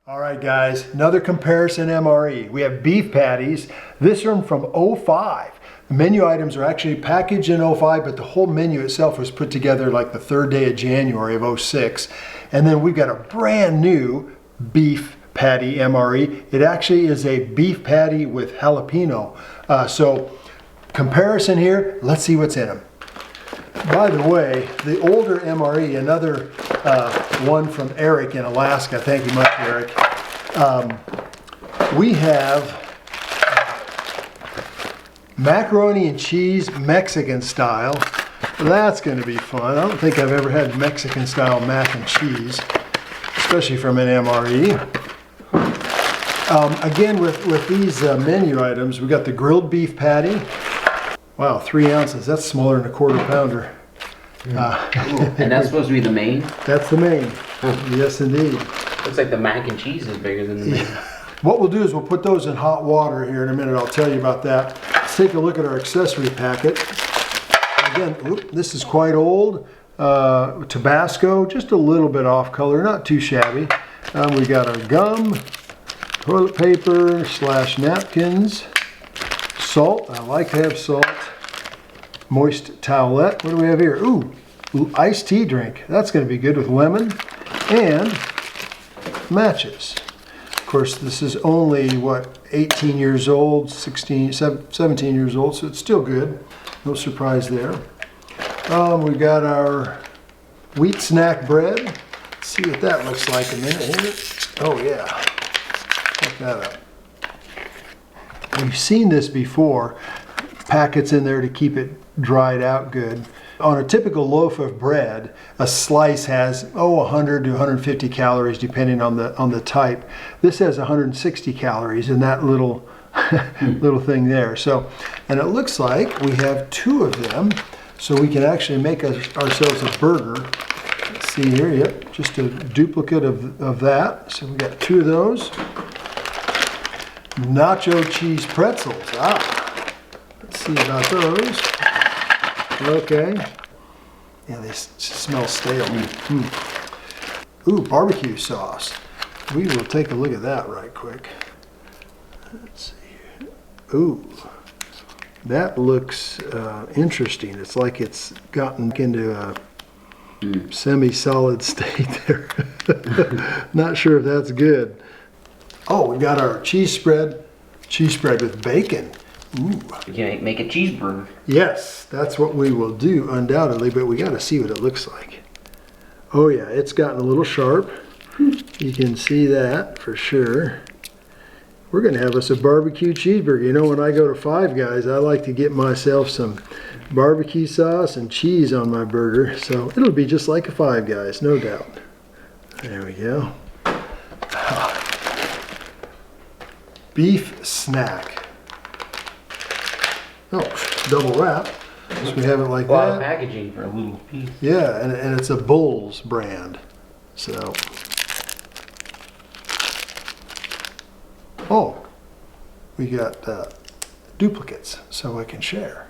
All right, guys, another comparison MRE. We have beef patties. This one from '05. The menu items are actually packaged in '05, but the whole menu itself was put together like the third day of January of '06. And then we've got a brand new beef patty MRE. It actually is a beef patty with jalapeno. So comparison here, let's see what's in them. By the way, the older MRE, another one from Eric in Alaska, thank you much, Eric. We have macaroni and cheese Mexican style. That's going to be fun. I don't think I've ever had Mexican style mac and cheese, especially from an MRE. Again, with these menu items, we got the grilled beef patty. Wow, 3 ounces. That's smaller than a quarter pounder. And that's supposed to be the main? That's the main. Yes, indeed. Looks like the mac and cheese is bigger than the main. What we'll do is we'll put those in hot water here in a minute. I'll tell you about that. Let's take a look at our accessory packet. Again, this is quite old. Tabasco, just a little bit off color, not too shabby. We got our gum, toilet paper / napkins, salt. I like to have salt. Moist towelette. What do we have here? Ooh, iced tea drink. That's going to be good with lemon. And matches. Of course, this is only, what, 18 years old, 17 years old, so it's still good. No surprise there. We've got our wheat snack bread. Let's see what that looks like a minute. Oh, yeah. Check that out. We've seen this before. Packets in there to keep it dried out good. On a typical loaf of bread, a slice has 100 to 150 calories depending on the type. This has 160 calories in that little little thing there. So, and it looks like we have 2 of them, so we can actually make ourselves a burger. Let's see here, yep, just a duplicate of that. So we got 2 of those. Nacho cheese pretzels. Let's see about those. Okay. Yeah, they smell stale. Ooh, barbecue sauce. We will take a look at that right quick. Let's see. Ooh, that looks interesting. It's like it's gotten into a semi-solid state there. Not sure if that's good. Oh, we've got our cheese spread with bacon. Ooh. You can make a cheeseburger. Yes, that's what we will do, undoubtedly, but we got to see what it looks like. Oh yeah, it's gotten a little sharp. You can see that for sure. We're going to have us a barbecue cheeseburger. You know, when I go to Five Guys, I like to get myself some barbecue sauce and cheese on my burger, so it'll be just like a Five Guys, no doubt. There we go. Beef snack. Oh, double wrap. So we have it like that. A lot of packaging for a little piece. Yeah, and it's a Bulls brand. So. Oh, we got duplicates so I can share.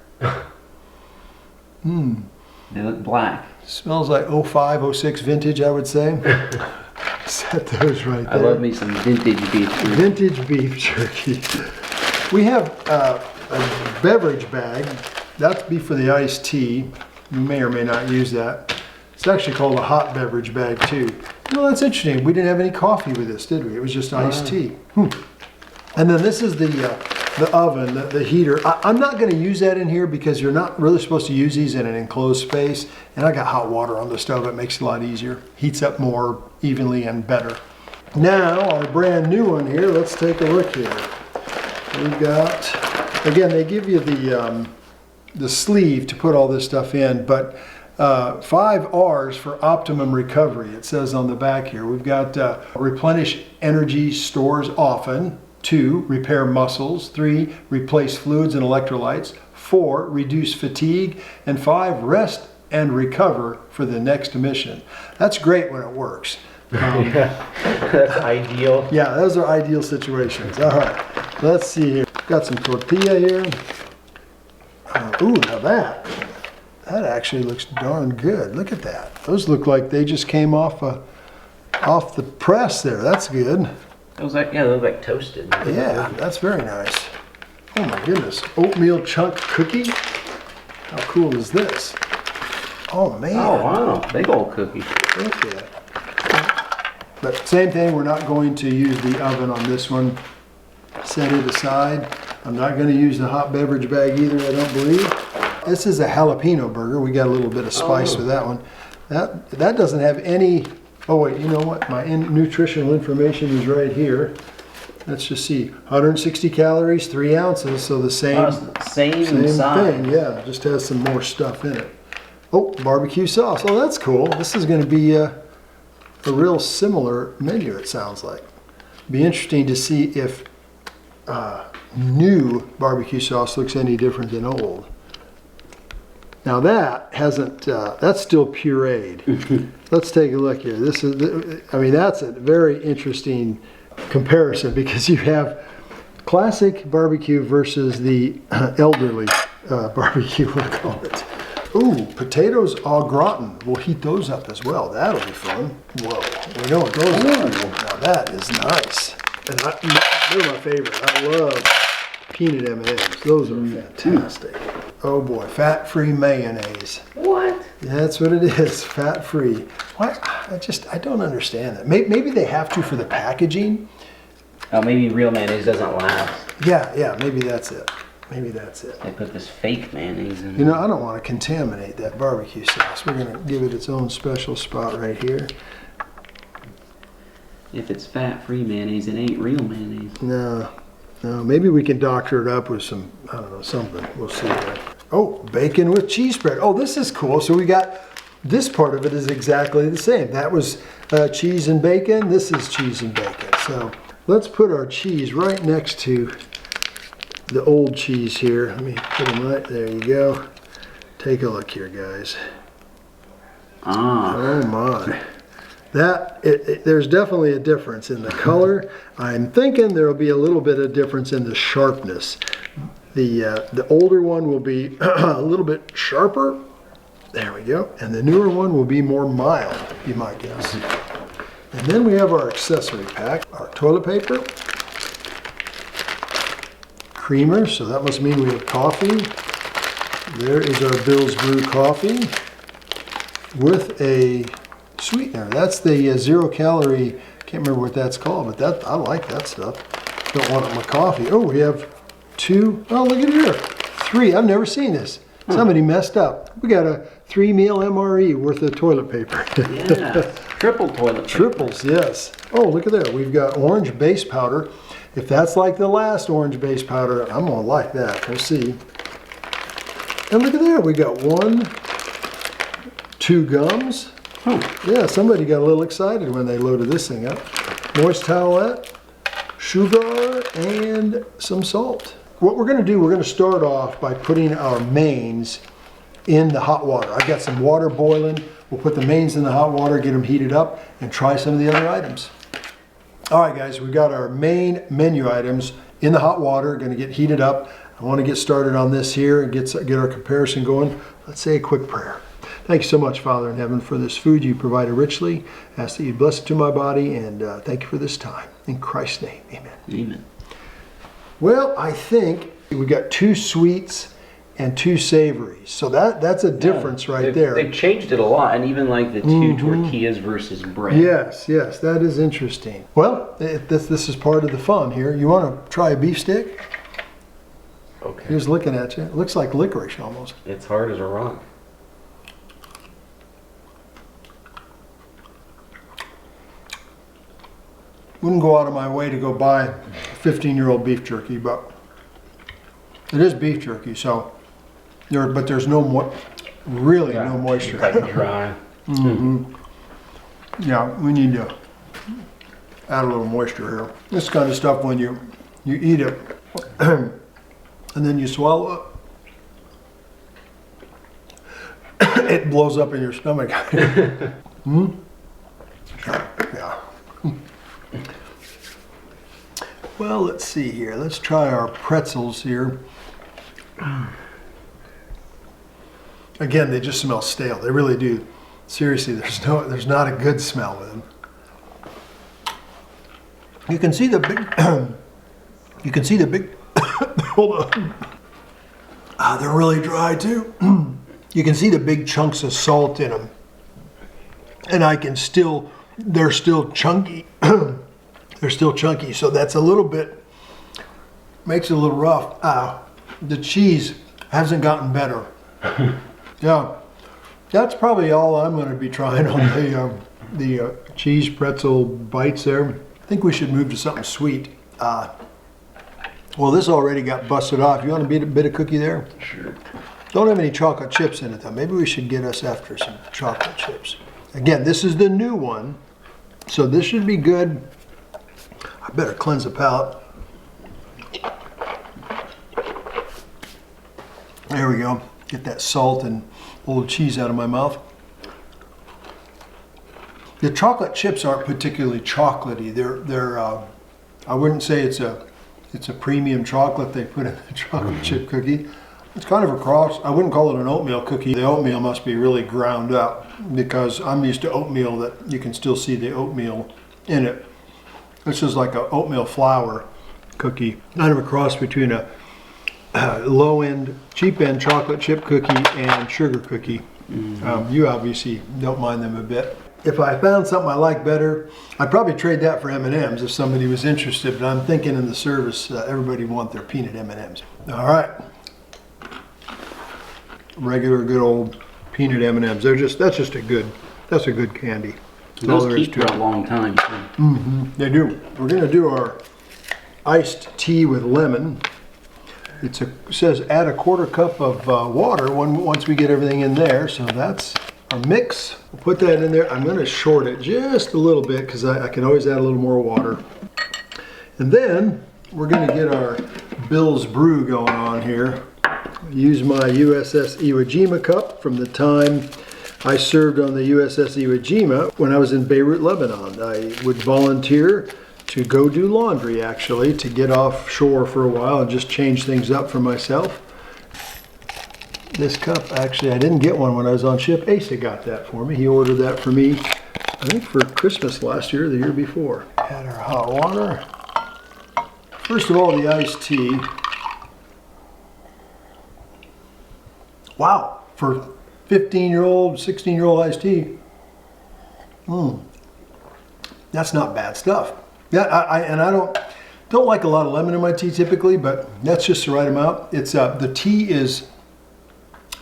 They look black. Smells like '05, '06 vintage, I would say. Set those right there. I love me some vintage beef jerky. Vintage beef jerky. We have a beverage bag. That's be for the iced tea. You may or may not use that. It's actually called a hot beverage bag too. Well, that's interesting. We didn't have any coffee with this, did we? It was just iced tea. And then this is the oven, the heater. I'm not going to use that in here because you're not really supposed to use these in an enclosed space. And I got hot water on the stove. It makes it a lot easier. Heats up more evenly and better. Now, our brand new one here. Let's take a look here. We've got, again, they give you the sleeve to put all this stuff in, but 5 R's for optimum recovery, it says on the back here. We've got replenish energy stores often. 2, repair muscles. 3, replace fluids and electrolytes. 4, reduce fatigue. And 5, rest and recover for the next mission. That's great when it works. Yeah, that's ideal. Yeah, those are ideal situations. All right, let's see here. Got some tortilla here. Ooh, now that actually looks darn good. Look at that. Those look like they just came off a off the press there. That's good. It was like, yeah, they look like toasted. Yeah, that's very nice. Oh my goodness. Oatmeal chunk cookie? How cool is this? Oh man. Oh wow, big old cookie. Look at that. But same thing, we're not going to use the oven on this one. Set it aside. I'm not going to use the hot beverage bag either, I don't believe. This is a jalapeno burger. We got a little bit of spice with that one. That doesn't have any, oh wait, you know what? My nutritional information is right here. Let's just see, 160 calories, 3 ounces, so the same Same size. thing, yeah, just has some more stuff in it. Oh, barbecue sauce, oh that's cool. This is gonna be a real similar menu, it sounds like. Be interesting to see if new barbecue sauce looks any different than old. Now that hasn't, that's still pureed. Let's take a look here. This is, I mean, that's a very interesting comparison because you have classic barbecue versus the elderly barbecue, we'll call it. Ooh, potatoes au gratin. We'll heat those up as well. That'll be fun. Whoa, we know what those are. Now that is nice. And they're my favorite. I love peanut M&Ms. Those are fantastic. Oh boy, fat-free mayonnaise. What? That's what it is, fat-free. Why? I don't understand that. Maybe they have to for the packaging. Oh, maybe real mayonnaise doesn't last. Yeah, maybe that's it. Maybe that's it. They put this fake mayonnaise in. You know, I don't want to contaminate that barbecue sauce. We're going to give it its own special spot right here. If it's fat-free mayonnaise, it ain't real mayonnaise. No, maybe we can doctor it up with some, I don't know, something. We'll see. Oh, bacon with cheese spread. Oh, this is cool. So we got, this part of it is exactly the same. That was cheese and bacon. This is cheese and bacon. So let's put our cheese right next to the old cheese here. Let me put them right, there you go. Take a look here, guys. Oh my. There's definitely a difference in the color. I'm thinking there will be a little bit of difference in the sharpness. The older one will be a little bit sharper. There we go. And the newer one will be more mild, be my guess. And then we have our accessory pack, our toilet paper, creamer, so that must mean we have coffee. There is our Bill's Brew coffee with a sweetener. That's the 0 calorie, can't remember what that's called, but I like that stuff. Don't want it in my coffee. Oh, we have 2, oh look at here, 3, I've never seen this. Somebody messed up. We got a 3-meal MRE worth of toilet paper. Yeah, triple toilet paper. Triples, yes. Oh, look at there, we've got orange base powder. If that's like the last orange base powder, I'm gonna like that, we'll see. And look at there, we got 1, 2 gums. Yeah, somebody got a little excited when they loaded this thing up. Moist towelette, sugar, and some salt. What we're gonna do, we're gonna start off by putting our mains in the hot water. I got some water boiling. We'll put the mains in the hot water, get them heated up, and try some of the other items. All right, guys, we've got our main menu items in the hot water, gonna get heated up. I wanna get started on this here and get our comparison going. Let's say a quick prayer. Thank you so much, Father in heaven, for this food you provided richly. Ask that you bless it to my body, and thank you for this time. In Christ's name, amen. Amen. Well, I think we got 2 sweets and 2 savories. So that's a difference right there. They've changed it a lot, and even like the 2 tortillas versus bread. Yes, that is interesting. Well, this is part of the fun here. You want to try a beef stick? Okay. Here's looking at you. It looks like licorice almost. It's hard as a rock. Wouldn't go out of my way to go buy 15-year-old beef jerky, but it is beef jerky, so but there's no no moisture. Like dry. Yeah, we need to add a little moisture here. This kind of stuff, when you eat it and then you swallow it, it blows up in your stomach. Yeah. Well, let's see here. Let's try our pretzels here. Again, they just smell stale. They really do. Seriously, there's not a good smell with them. You can see the big, you can see the big, hold on. They're really dry too. You can see the big chunks of salt in them. And I can still, they're still chunky. They're still chunky, so that's a little bit, makes it a little rough. The cheese hasn't gotten better. Yeah, that's probably all I'm going to be trying on the cheese pretzel bites there. I think we should move to something sweet. Well, this already got busted off. You want a bit of cookie there? Sure. Don't have any chocolate chips in it though. Maybe we should get us after some chocolate chips. Again, this is the new one, so this should be good. I better cleanse the palate. There we go. Get that salt and old cheese out of my mouth. The chocolate chips aren't particularly chocolatey. They're I wouldn't say it's a premium chocolate they put in the chocolate chip cookie. It's kind of a cross. I wouldn't call it an oatmeal cookie. The oatmeal must be really ground up because I'm used to oatmeal that you can still see the oatmeal in it. This is like an oatmeal flour cookie. Kind of a cross between a low-end, cheap-end chocolate chip cookie and sugar cookie. You obviously don't mind them a bit. If I found something I like better, I'd probably trade that for M&Ms if somebody was interested, but I'm thinking in the service, everybody want their peanut M&Ms. All right. Regular good old peanut M&Ms. That's a good candy. Those keep for a long time. They do. We're gonna do our iced tea with lemon. It says add a quarter cup of water once we get everything in there. So that's our mix. We'll put that in there. I'm gonna short it just a little bit because I can always add a little more water. And then we're gonna get our Bill's Brew going on here. Use my USS Iwo Jima cup from the time I served on the USS Iwo Jima when I was in Beirut, Lebanon. I would volunteer to go do laundry, actually, to get offshore for a while and just change things up for myself. This cup, actually, I didn't get one when I was on ship. Asa got that for me. He ordered that for me, I think for Christmas last year, the year before. Add our hot water. First of all, the iced tea. Wow, for 15-year-old, 16-year-old iced tea. That's not bad stuff. Yeah, I don't like a lot of lemon in my tea typically, but that's just the right amount. It's the tea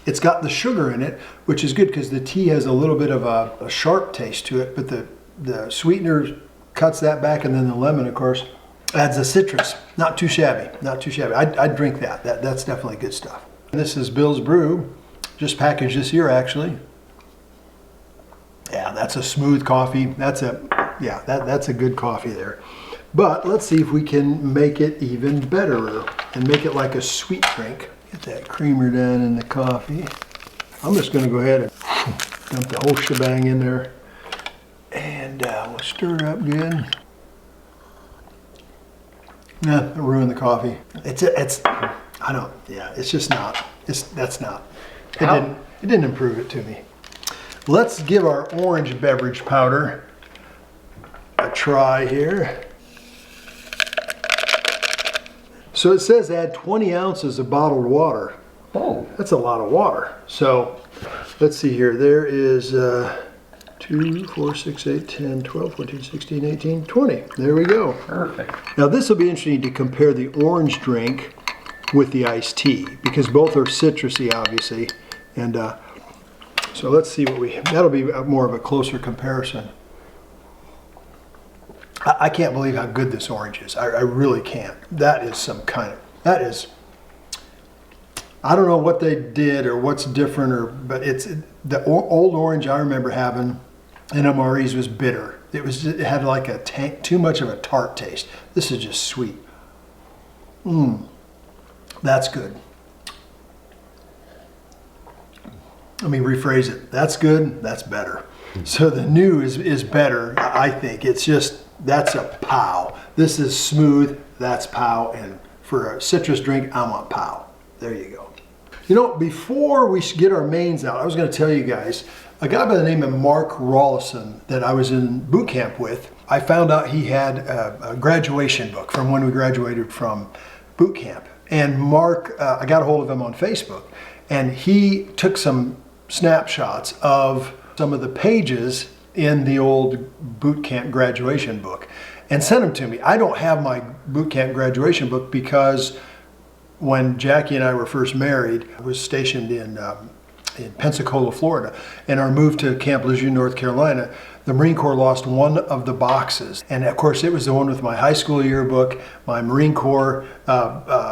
it's got the sugar in it, which is good because the tea has a little bit of a sharp taste to it, but the sweetener cuts that back, and then the lemon, of course, adds a citrus. Not too shabby, not too shabby. I'd drink that. That's definitely good stuff. This is Bill's Brew, just packaged this year actually. Yeah, that's a smooth coffee. That's a good coffee there. But let's see if we can make it even better and make it like a sweet drink. Get that creamer down in the coffee. I'm just gonna go ahead and dump the whole shebang in there. And we'll stir it up good. Nah, it'll ruin the coffee. It's just not. It didn't improve it to me. Let's give our orange beverage powder a try here. So it says add 20 ounces of bottled water. Oh. That's a lot of water. So let's see here. There is 2, 4, 6, 8, 10, 12, 14, 16, 18, 20. There we go. Perfect. Now this will be interesting to compare the orange drink with the iced tea because both are citrusy, obviously. And so let's see that'll be more of a closer comparison. I can't believe how good this orange is. I really can't. That is I don't know what they did or what's different, but it's the old orange I remember having in MREs was bitter. It had like too much of a tart taste. This is just sweet. That's good. Let me rephrase it. That's good, that's better. So the new is better, I think. It's just, that's a pow. This is smooth, that's pow. And for a citrus drink, I want pow. There you go. You know, before we get our mains out, I was going to tell you guys, a guy by the name of Mark Rawlison that I was in boot camp with, I found out he had a graduation book from when we graduated from boot camp. And Mark, I got a hold of him on Facebook, and he took some snapshots of some of the pages in the old boot camp graduation book and sent them to me. I don't have my boot camp graduation book because when Jackie and I were first married, I was stationed in Pensacola, Florida, and our move to Camp Lejeune, North Carolina, the Marine Corps lost one of the boxes. And of course, it was the one with my high school yearbook, my Marine Corps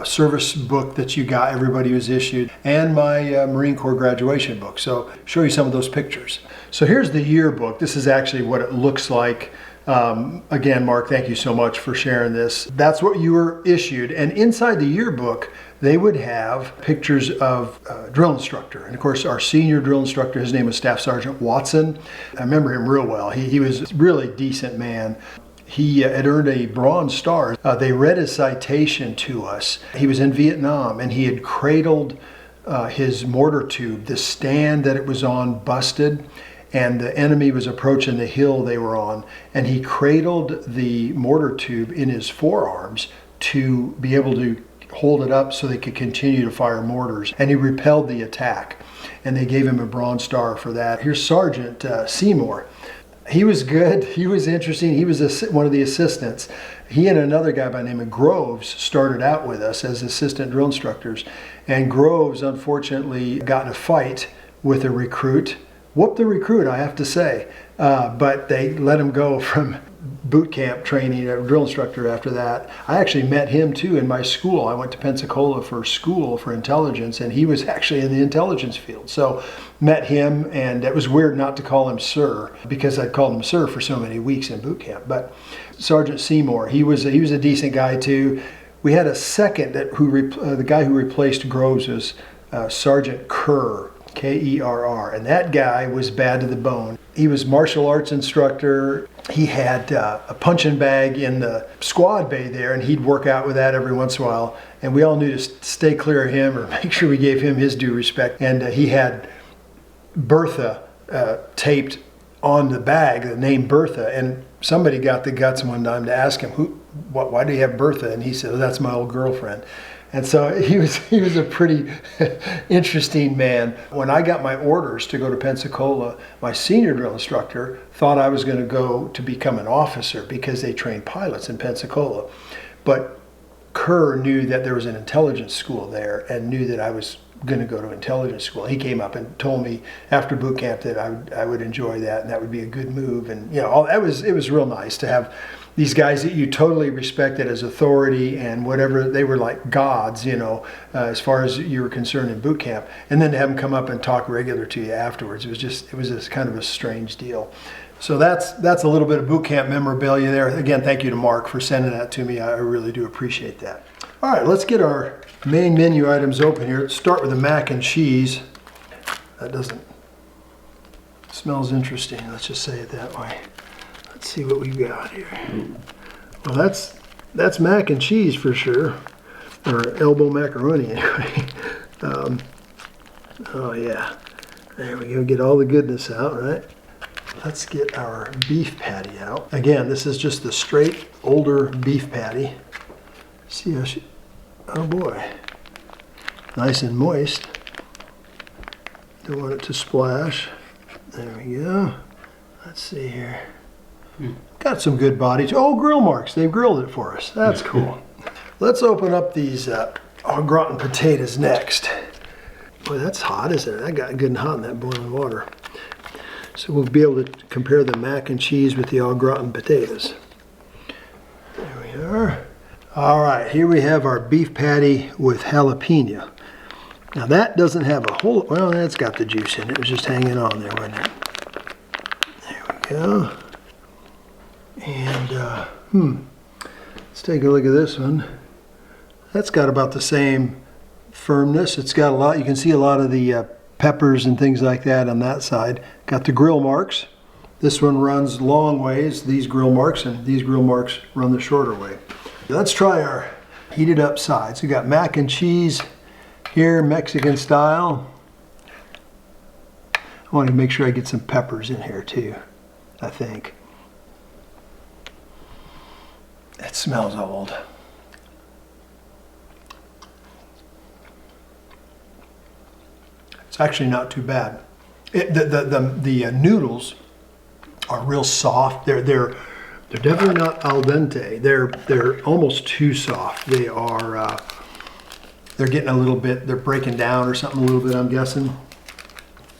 service book that you got, everybody was issued, and my Marine Corps graduation book. So show you some of those pictures. So here's the yearbook. This is actually what it looks like. Again, Mark, thank you so much for sharing this. That's what you were issued. And inside the yearbook, they would have pictures of drill instructor. And of course, our senior drill instructor, his name was Staff Sergeant Watson. I remember him real well. He was a really decent man. He had earned a Bronze Star. They read his citation to us. He was in Vietnam, and he had cradled his mortar tube. The stand that it was on busted, and the enemy was approaching the hill they were on, and he cradled the mortar tube in his forearms to be able to hold it up so they could continue to fire mortars, and he repelled the attack, and they gave him a Bronze Star for that. Here's Sergeant Seymour. He was good, he was interesting, he was one of the assistants. He and another guy by the name of Groves started out with us as assistant drill instructors, and Groves unfortunately got in a fight with a recruit. Whooped the recruit, I have to say, but they let him go from boot camp training, a drill instructor after that. I actually met him too in my school. I went to Pensacola for school for intelligence, and he was actually in the intelligence field. So met him, and it was weird not to call him sir, because I'd called him sir for so many weeks in boot camp. But Sergeant Seymour, he was a decent guy too. We had a second the guy who replaced Groves was Sergeant Kerr, Kerr, and that guy was bad to the bone. He was martial arts instructor. He had a punching bag in the squad bay there, and he'd work out with that every once in a while. And we all knew to stay clear of him or make sure we gave him his due respect. And he had Bertha taped on the bag, the name Bertha. And somebody got the guts one time to ask him, why do you have Bertha? And he said, oh, that's my old girlfriend. And so he was a pretty interesting man. When I got my orders to go to Pensacola, my senior drill instructor thought I was going to go to become an officer because they trained pilots in Pensacola. But Kerr knew that there was an intelligence school there and knew that I was going to go to intelligence school. He came up and told me after boot camp that I would enjoy that and that would be a good move. And you know, it was real nice to have these guys that you totally respected as authority and whatever, they were like gods, you know, as far as you were concerned in boot camp. And then to have them come up and talk regular to you afterwards, it was just kind of a strange deal. So that's a little bit of boot camp memorabilia there. Again, thank you to Mark for sending that to me. I really do appreciate that. All right, let's get our main menu items open here. Let's start with the mac and cheese. Smells interesting. Let's just say it that way. Let's see what we've got here. Well, that's mac and cheese for sure, or elbow macaroni anyway. Oh yeah, there we go. Get all the goodness out, right? Let's get our beef patty out. Again, this is just the straight older beef patty. See how oh boy, nice and moist. Don't want it to splash. There we go. Let's see here. Got some good bodies. Oh, grill marks. They've grilled it for us. That's cool. Let's open up these Au Gratin potatoes next. Boy, that's hot, isn't it? That got good and hot in that boiling water. So we'll be able to compare the mac and cheese with the Au Gratin potatoes. There we are. All right, here we have our beef patty with jalapeno. Now that doesn't have a whole, well, that's got the juice in it. It was just hanging on there, wasn't it? There we go. And let's take a look at this one. That's got about the same firmness. It's got a lot, you can see a lot of the peppers and things like that on that side. Got the grill marks. This one runs long ways, these grill marks, and these grill marks run the shorter way. Let's try our heated up sides. We got mac and cheese here, Mexican style. I want to make sure I get some peppers in here too, I think. It smells old. It's actually not too bad. The noodles are real soft. They're definitely not al dente. They're almost too soft. They are. They're getting a little bit. They're breaking down or something a little bit. I'm guessing.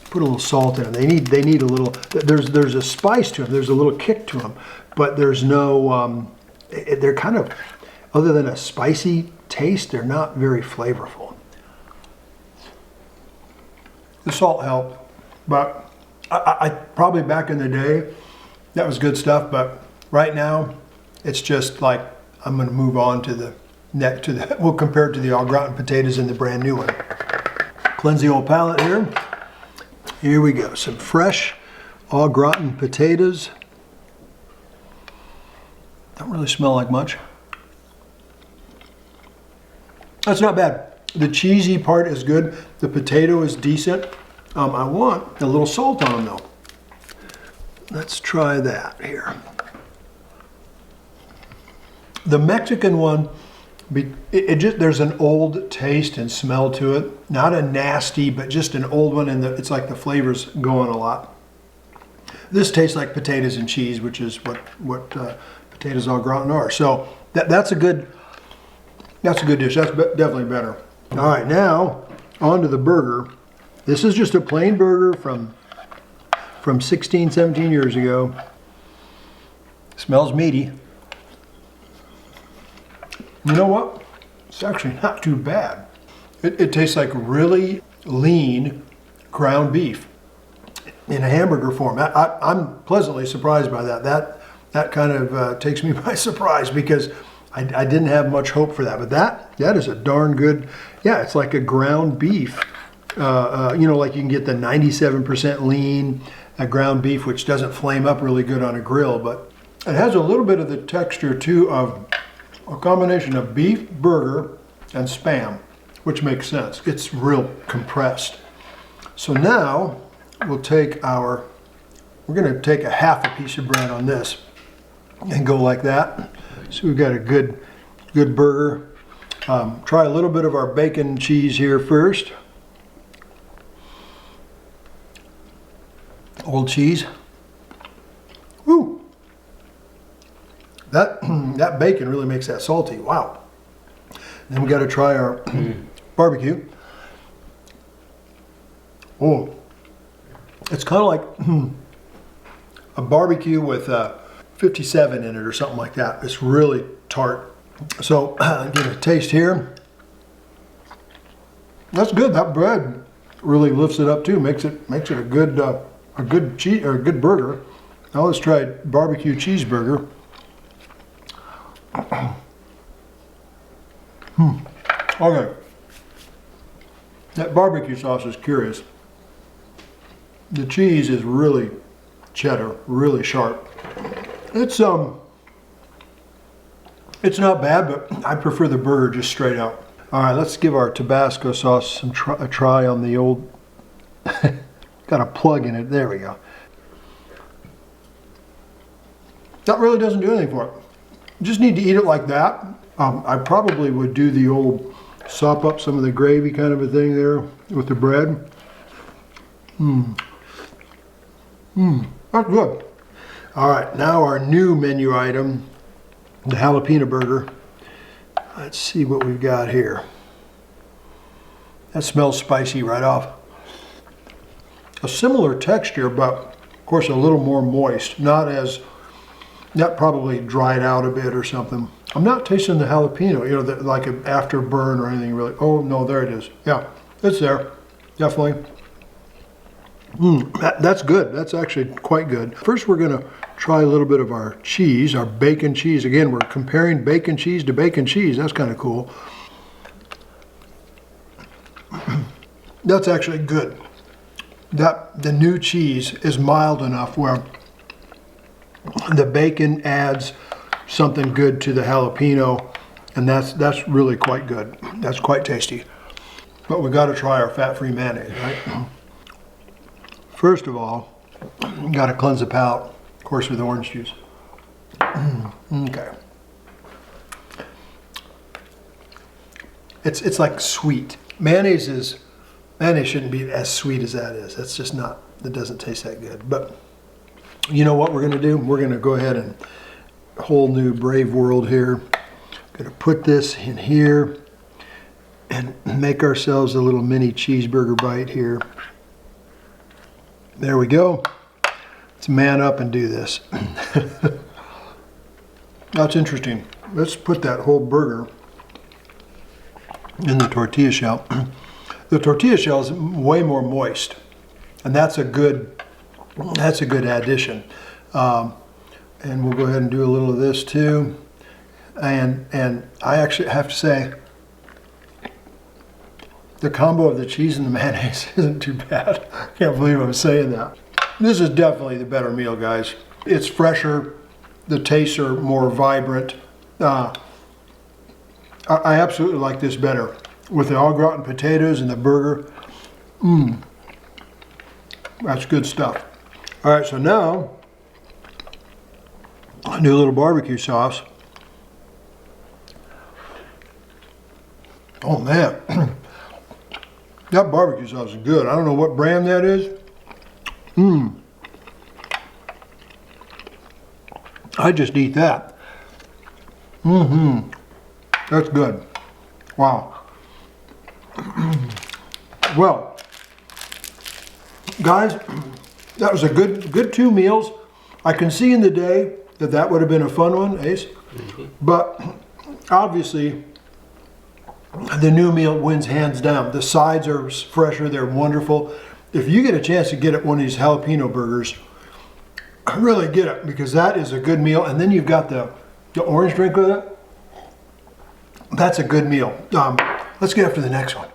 Put a little salt in them. They need a little. There's a spice to them. There's a little kick to them, but there's no. They're kind of, other than a spicy taste, they're not very flavorful. The salt helped, but I probably back in the day, that was good stuff. But right now, it's just like I'm going to move on to the next we'll compare it to the Au Gratin Potatoes in the brand new one. Cleanse the old palate here. Here we go. Some fresh Au Gratin Potatoes. Don't really smell like much. That's not bad. The cheesy part is good. The potato is decent. I want a little salt on them though. Let's try that here. The Mexican one, there's an old taste and smell to it. Not a nasty, but just an old one, and it's like the flavors going a lot. This tastes like potatoes and cheese, which is what potatoes au gratin are. So that's a good dish. That's definitely better. All right, now on to the burger. This is just a plain burger from 16, 17 years ago. Smells meaty. You know what? It's actually not too bad. It tastes like really lean ground beef in a hamburger form. I'm pleasantly surprised by that. That kind of takes me by surprise because I didn't have much hope for that. But that is a darn good, yeah, it's like a ground beef. Like you can get the 97% lean ground beef, which doesn't flame up really good on a grill, but it has a little bit of the texture too of a combination of beef, burger, and Spam, which makes sense. It's real compressed. So now we're gonna take a half a piece of bread on this and go like that. So we've got a good burger. Try a little bit of our bacon cheese here first. Old cheese. Woo! That bacon really makes that salty. Wow. Then we got to try our barbecue. Oh, it's kind of like a barbecue with 57 in it or something like that. It's really tart. So give it a taste here. That's good. That bread really lifts it up too. Makes it a good cheese or a good burger. Now let's try barbecue cheeseburger. Okay. That barbecue sauce is curious. The cheese is really cheddar, really sharp. It's not bad, but I prefer the burger just straight out. All right, let's give our Tabasco sauce a try on the old. Got a plug in it. There we go. That really doesn't do anything for it. You just need to eat it like that. I probably would do the old sop up some of the gravy kind of a thing there with the bread. That's good. All right, now our new menu item, the jalapeno burger. Let's see what we've got here. That smells spicy right off. A similar texture, but of course a little more moist. That probably dried out a bit or something. I'm not tasting the jalapeno, like an afterburn or anything really. Oh no, there it is. Yeah, it's there, definitely. That's good. That's actually quite good. First, we're gonna try a little bit of our cheese, our bacon cheese. Again, we're comparing bacon cheese to bacon cheese. That's kind of cool. That's actually good. The new cheese is mild enough where the bacon adds something good to the jalapeno, and that's really quite good. That's quite tasty. But we got to try our fat-free mayonnaise, right? First of all, got to cleanse the palate, of course, with orange juice. Okay. it's like sweet. Mayonnaise shouldn't be as sweet as that is. That's just not, it doesn't taste that good. But you know what we're gonna do? We're gonna go ahead and whole new brave world here. Gonna put this in here and make ourselves a little mini cheeseburger bite here. There we go. Let's man up and do this. That's interesting. Let's put that whole burger in the tortilla shell. The tortilla shell is way more moist, and that's a good addition. And we'll go ahead and do a little of this too. And I actually have to say, the combo of the cheese and the mayonnaise isn't too bad. I can't believe I'm saying that. This is definitely the better meal, guys. It's fresher. The tastes are more vibrant. I absolutely like this better with the Au Gratin potatoes and the burger. That's good stuff. All right, so now I'll do a little barbecue sauce. Oh man, that barbecue sauce is good. I don't know what brand that is. I just eat that. That's good. Wow. Well, guys, that was a good 2 meals. I can see in the day that would have been a fun one, Ace. But obviously, the new meal wins hands down. The sides are fresher, they're wonderful. If you get a chance to get one of these jalapeno burgers, really get it, because that is a good meal. And then you've got the orange drink with it. That's a good meal. Let's get up to the next one.